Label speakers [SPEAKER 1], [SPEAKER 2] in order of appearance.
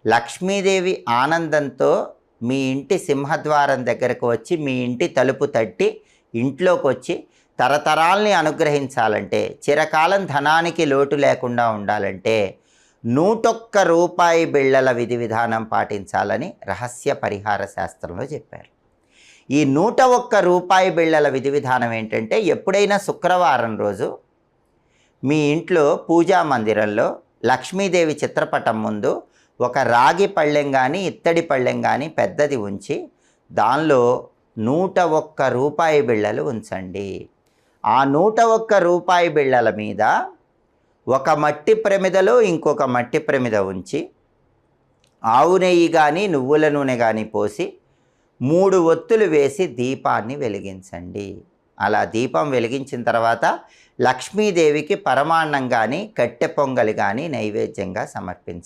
[SPEAKER 1] లక్ష్మీదేవి ఆనందంతో మీ ఇంటి సింహద్వారం దగ్గరకు వచ్చి మీ ఇంటి తలుపు తట్టి ఇంట్లోకి వచ్చి తరతరాల్ని అనుగ్రహించాలంటే, చిరకాలం ధనానికి లోటు లేకుండా ఉండాలంటే 101 రూపాయి బిళ్ళల విధి విధానం పాటించాలని రహస్య పరిహార శాస్త్రంలో చెప్పారు. ఈ 101 రూపాయి బిళ్ళల విధి విధానం ఏంటంటే, ఎప్పుడైనా శుక్రవారం రోజు మీ ఇంట్లో పూజా మందిరంలో లక్ష్మీదేవి చిత్రపటం ముందు ఒక రాగి పళ్ళెం కానీ ఇత్తడి పళ్ళెం కానీ పెద్దది ఉంచి దానిలో 101 రూపాయి బిళ్ళలు ఉంచండి. ఆ 101 రూపాయి బిళ్ళల మీద ఒక మట్టి ప్రమిదలో ఇంకొక మట్టి ప్రమిద ఉంచి ఆవు నెయ్యి కానీ నువ్వుల నూనె కానీ పోసి 3 ఒత్తులు వేసి దీపాన్ని వెలిగించండి. అలా దీపం వెలిగించిన తర్వాత లక్ష్మీదేవికి పరమాన్నం కానీ కట్టె పొంగలి కానీ నైవేద్యంగా సమర్పించండి.